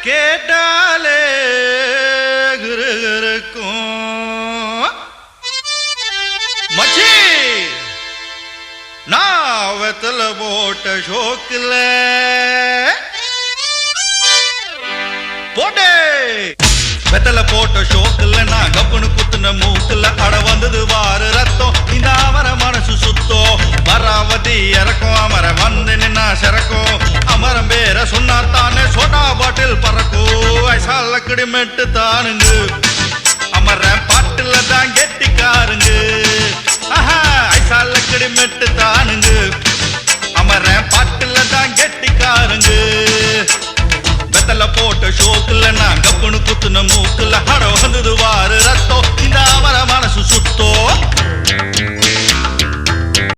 கேட்டாலே இருக்கும் மச்சி நான் வெத்தல போட்ட ஷோக்குல போட்டே வெத்தல போட்ட ஷோக்குல நான் கப்புனு குத்துன மூக்குல அட வந்தது வாரு ரத்தம் இந்த அவர மனசு சுத்தோ மராவதி இறக்கும் அமர வந்து நின்னா சிறக்கும் அமரம் பேர சொன்னா தானே சோடா பாட்டில் பறக்கும் ஐசால கிடிமெட்டு தானுங்க அமர பாட்டுல தான் கெட்டிக்காருங்க ஐசால கிடிமெட்டு